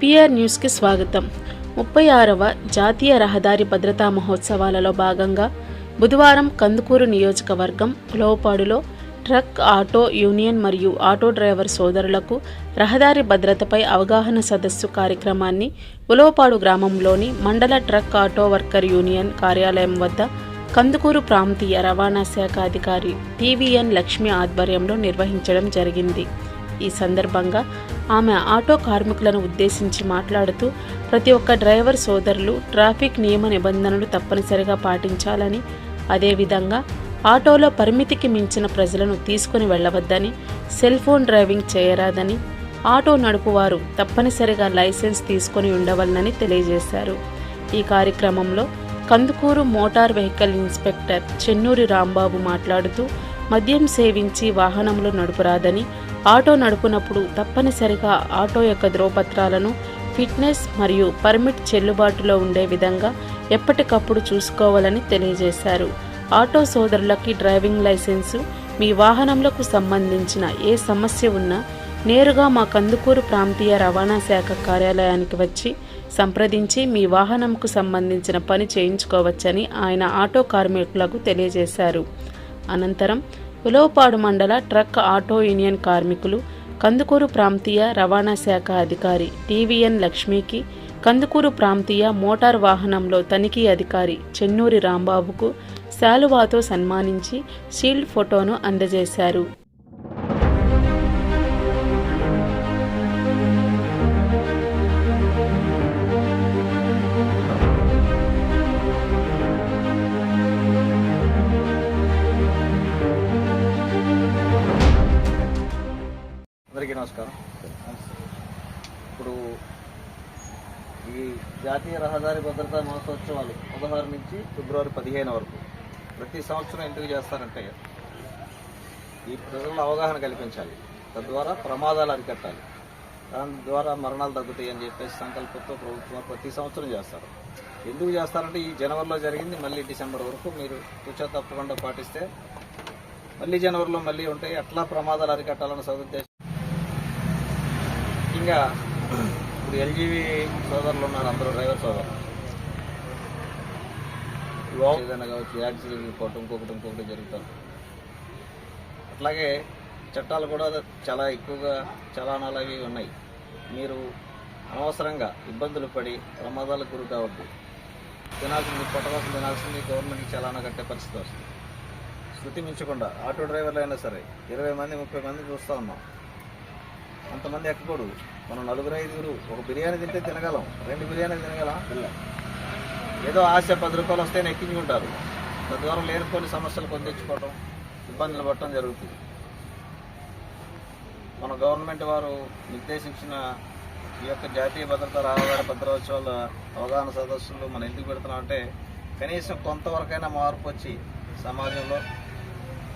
PR న్యూస్కి స్వాగతం. 36వ జాతీయ రహదారి భద్రతా మహోత్సవాలలో భాగంగా బుధవారం కందుకూరు నియోజకవర్గం ఉలవపాడులో ట్రక్ ఆటో యూనియన్ మరియు ఆటో డ్రైవర్ సోదరులకు రహదారి భద్రతపై అవగాహన సదస్సు కార్యక్రమాన్ని ఉలవపాడు గ్రామంలోని మండల ట్రక్ ఆటో వర్కర్ యూనియన్ కార్యాలయం వద్ద కందుకూరు ప్రాంతీయ రవాణా శాఖ అధికారి టీవీఎన్ లక్ష్మి ఆధ్వర్యంలో నిర్వహించడం జరిగింది. ఈ సందర్భంగా ఆమె ఆటో కార్మికులను ఉద్దేశించి మాట్లాడుతూ ప్రతి ఒక్క డ్రైవర్ సోదరులు ట్రాఫిక్ నియమ నిబంధనలు తప్పనిసరిగా పాటించాలని, అదేవిధంగా ఆటోలో పరిమితికి మించిన ప్రజలను తీసుకుని వెళ్లవద్దని, సెల్ ఫోన్ డ్రైవింగ్ చేయరాదని, ఆటో నడుపువారు తప్పనిసరిగా లైసెన్స్ తీసుకుని ఉండవలనని తెలియజేశారు. ఈ కార్యక్రమంలో Kandukur motor vehicle inspector Chennuri Rambabu మాట్లాడుతూ మద్యం సేవించి వాహనంలో నడుపురాదని, ఆటో నడుపునప్పుడు తప్పనిసరిగా ఆటో యొక్క ధ్రువపత్రాలను ఫిట్నెస్ మరియు పర్మిట్ చెల్లుబాటులో ఉండే విధంగా ఎప్పటికప్పుడు చూసుకోవాలని తెలియజేశారు. ఆటో సోదరులకి డ్రైవింగ్ లైసెన్సు, మీ వాహనములకు సంబంధించిన ఏ సమస్య ఉన్నా నేరుగా మా కందుకూరు ప్రాంతీయ రవాణా శాఖ కార్యాలయానికి వచ్చి సంప్రదించి మీ వాహనంకు సంబంధించిన పని చేయించుకోవచ్చని ఆయన ఆటో కార్మికులకు తెలియజేశారు. అనంతరం ఉలవపాడు మండల ట్రక్ ఆటో యూనియన్ కార్మికులు కందుకూరు ప్రాంతీయ రవాణా శాఖ అధికారి టీవీఎన్ లక్ష్మికి, కందుకూరు ప్రాంతీయ మోటార్ వాహనంలో తనిఖీ అధికారి చెన్నూరి రాంబాబుకు శాలువాతో సన్మానించి షీల్డ్ ఫోటోను అందజేశారు. అందరికీ నమస్కారం. ఇప్పుడు ఈ జాతీయ రహదారి భద్రతా మహోత్సవాలు 16 నుంచి ఫిబ్రవరి 15 వరకు ప్రతి సంవత్సరం ఎందుకు చేస్తారంటే ఈ ప్రజల్లో అవగాహన కల్పించాలి, తద్వారా ప్రమాదాలు అరికట్టాలి, దాని ద్వారా మరణాలు తగ్గుతాయి అని చెప్పేసి సంకల్పంతో ప్రభుత్వం ప్రతి సంవత్సరం చేస్తారు. ఎందుకు చేస్తారంటే ఈ జనవరిలో జరిగింది మళ్ళీ డిసెంబర్ వరకు మీరు తూచా తప్పకుండా పాటిస్తే మళ్ళీ జనవరిలో మళ్ళీ ఉంటాయి, అట్లా ప్రమాదాలు అరికట్టాలన్న సదుద్దేశం. ముఖ్యంగా ఇప్పుడు ఎల్జీవీ సోదరులు ఉన్నారు, అందరూ డ్రైవర్ సోదరులు, ఏదైనా కావచ్చు యాక్సిడెంట్ రిపోర్ట్ ఇంకొకటి జరుగుతుంది. అట్లాగే చట్టాలు కూడా చాలా ఎక్కువగా చలానాలు అవి ఉన్నాయి. మీరు అనవసరంగా ఇబ్బందులు పడి ప్రమాదాలకు గురి కావద్దు. పొట్టవాసం తినాల్సింది గవర్నమెంట్కి చలానా కట్టే పరిస్థితి వస్తుంది. శృతి మించకుండా ఆటో డ్రైవర్లు అయినా సరే 20 మంది 30 మంది చూస్తూ ఉన్నాం, అంతమంది ఎక్కకూడదు. మనం 4-5 ఒక బిర్యానీ తింటే తినగలం, 2 బిర్యానీలు తినగలం. ఏదో ఆశ 10 రూపాయలు వస్తేనే ఎక్కించుకుంటారు, తద్వారా లేనిపోని సమస్యలు కొని తెచ్చుకోవడం, ఇబ్బందులు పడటం జరుగుతుంది. మన గవర్నమెంట్ వారు నిర్దేశించిన ఈ యొక్క జాతీయ భద్రతా రహదారి భద్రోత్సవాల అవగాహన సదస్సులు మనం ఎందుకు పెడుతున్నామంటే కనీసం కొంతవరకైనా మార్పు వచ్చి సమాజంలో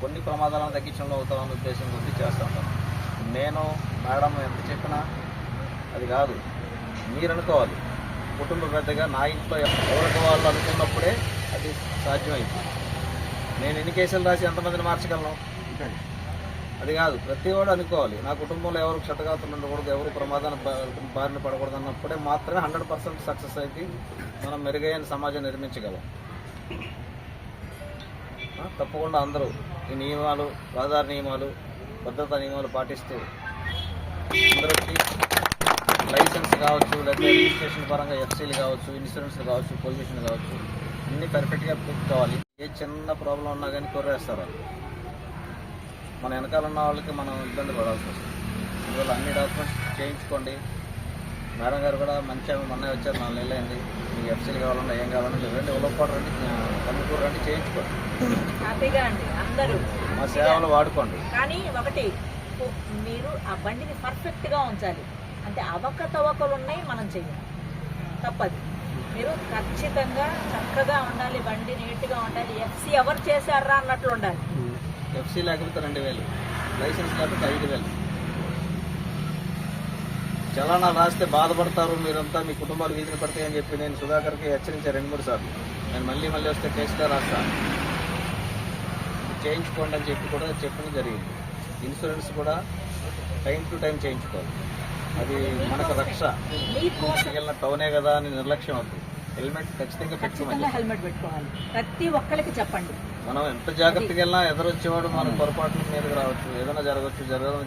కొన్ని ప్రమాదాలను తగ్గించడంలో అవుతామన్న ఉద్దేశం కొద్ది చేస్తూ ఉంటాం. నేను మేడం ఎంత చెప్పినా అది కాదు, మీరు అనుకోవాలి. కుటుంబ పెద్దగా నా ఇంట్లో ఎవరికి వాళ్ళు అనుకున్నప్పుడే అది సాధ్యమైంది. నేను ఎన్ని కేసులు రాసి ఎంతమందిని మార్చగలను? అది కాదు, ప్రతి వాడు అనుకోవాలి. నా కుటుంబంలో ఎవరు క్షతగాతులు ఉండకూడదు, ఎవరు ప్రమాదాన్ని బారిన పడకూడదు అన్నప్పుడే మాత్రమే 100% సక్సెస్ అయితే మనం మెరుగైన సమాజం నిర్మించగలం. తప్పకుండా అందరూ ఈ నియమాలు, రహదారి నియమాలు, భద్రతా నియమాలు పాటిస్తూ అందరికీ లైసెన్స్ కావచ్చు, లేదా రిజిస్ట్రేషన్ పరంగా ఎఫ్సీలు కావచ్చు, ఇన్సూరెన్స్ కావచ్చు, పొల్యూషన్ కావచ్చు, అన్నీ పర్ఫెక్ట్గా పెట్టుకోవాలి. ఏ చిన్న ప్రాబ్లం ఉన్నా కానీ కొర్రేస్తారు వాళ్ళు. మన వెనకాల ఉన్న వాళ్ళకి మనం ఇబ్బంది పడాల్సి వస్తుంది. అందువల్ల అన్ని డాక్యుమెంట్స్ చేయించుకోండి. మేడం గారు కూడా మంచిగా మొన్న వచ్చారు, 4 నెలలు అయింది. మీకు ఎఫ్సీలు కావాలన్నా ఏం కావాలన్నా రండి, ఉలవపాడు రండి, కందుకూరు రండి, చేయించుకోండి. హ్యాపీగా అండి, అందరూ మా సేవలు వాడుకోండి. కానీ ఒకటి, మీరు ఆ బండిని పర్ఫెక్ట్గా ఉంచాలి. అంటే అవకతవకలు ఉన్నాయి, మనం చెయ్యాలి, తప్పదు. మీరు ఖచ్చితంగా చక్కగా ఉండాలి, బండి నీట్గా ఉండాలి. ఎఫ్సీ ఎవరు చేశారా అన్నట్లు ఉండాలి. ఎఫ్సీ లేకపోతే 2000, లైసెన్స్ లేకపోతే 5000. చలానా రాస్తే బాధపడతారు మీరంతా, మీ కుటుంబాలు వీధిని పడతాయని చెప్పి నేను సుధాకర్కి హెచ్చరించాను 2-3 సార్లు. నేను మళ్ళీ వస్తే కేసుగా రాస్తాను, చేయించుకోండి అని చెప్పి కూడా చెప్పడం జరిగింది. ఇన్సూరెన్స్ కూడా టైం టు టైం చేయించుకోవాలి. అది మనకు రక్ష. వెళ్ళిన టౌనే కదా అని నిర్లక్ష్యం అవుతుంది. హెల్మెట్ ఖచ్చితంగా పెట్టుకోమని ఖచ్చితంగా హెల్మెట్ పెట్టుకోవాలి. ప్రతి ఒక్కరికి చెప్పండి. మనం ఎంత జాగ్రత్తగా వెళ్ళినా ఎదురొచ్చేవాడు మనకు పొరపాట్ల మీదకి రావచ్చు, ఏదైనా జరగచ్చు.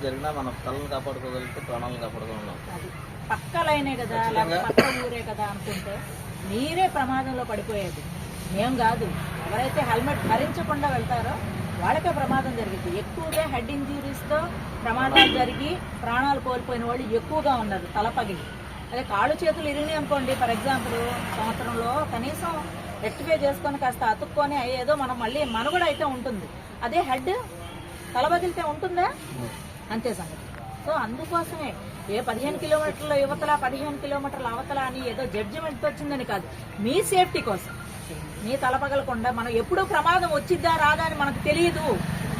జరిగినా మనం తలను కాపాడుకోగలిగితే ప్రాణాలను కాపాడుకోగలం. అది పక్క లైనే కదా, లేకపోతే పక్క ఊరే కదా అనుకుంటే మీరే ప్రమాదంలో పడిపోయేది. ఏం కాదు, ఎవరైతే హెల్మెట్ ధరించకుండా వెళ్తారో వాళ్ళకే ప్రమాదం జరిగింది. ఎక్కువగా హెడ్ ఇంజురీస్తో ప్రమాదాలు జరిగి ప్రాణాలు కోల్పోయిన వాళ్ళు ఎక్కువగా ఉన్నారు. తల పగిలి అదే కాళ్ళు చేతులు ఇరిగినాయి అనుకోండి, ఫర్ ఎగ్జాంపుల్ సంవత్సరంలో కనీసం రెక్టిఫై చేసుకొని కాస్త అతుక్కొని ఏదో మనం మళ్ళీ మనుగడ అయితే ఉంటుంది. అదే హెడ్ తల పగిలితే ఉంటుందా? అంతే సంగతి. సో అందుకోసమే ఏ 15 కిలోమీటర్ల యువతల 15 కిలోమీటర్ల అవతల అని ఏదో జడ్జిమెంట్ వచ్చిందని కాదు, మీ సేఫ్టీ కోసం, మీ తల పగలకుండా. మనం ఎప్పుడూ ప్రమాదం వచ్చిద్దా రాదా అని మనకు తెలియదు.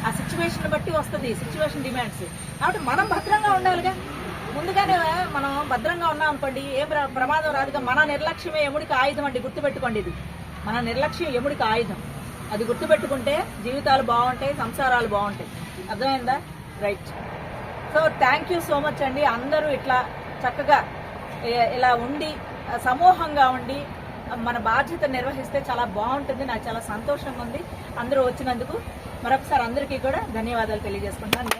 ఆ సిచ్యువేషన్ బట్టి వస్తుంది, సిచ్యువేషన్ డిమాండ్స్. కాబట్టి మనం భద్రంగా ఉండాలిగా. ముందుగానే మనం భద్రంగా ఉన్నాం అనుకోండి, ఏ ప్రమాదం రాదుగా. మన నిర్లక్ష్యమే ఎముడికి ఆయుధం అండి, గుర్తుపెట్టుకోండి. ఇది మన నిర్లక్ష్యం ఎముడికి ఆయుధం. అది గుర్తుపెట్టుకుంటే జీవితాలు బాగుంటాయి, సంసారాలు బాగుంటాయి. అర్థమైందా? Right. So thank you so much అండి. అందరూ ఇట్లా చక్కగా ఇలా ఉండి సమూహంగా ఉండి మన బాధ్యత నిర్వహిస్తే చాలా బాగుంటుంది. నాకు చాలా సంతోషంగా ఉంది అందరూ వచ్చినందుకు. మరొకసారి అందరికీ కూడా ధన్యవాదాలు తెలియజేసుకుంటున్నాను.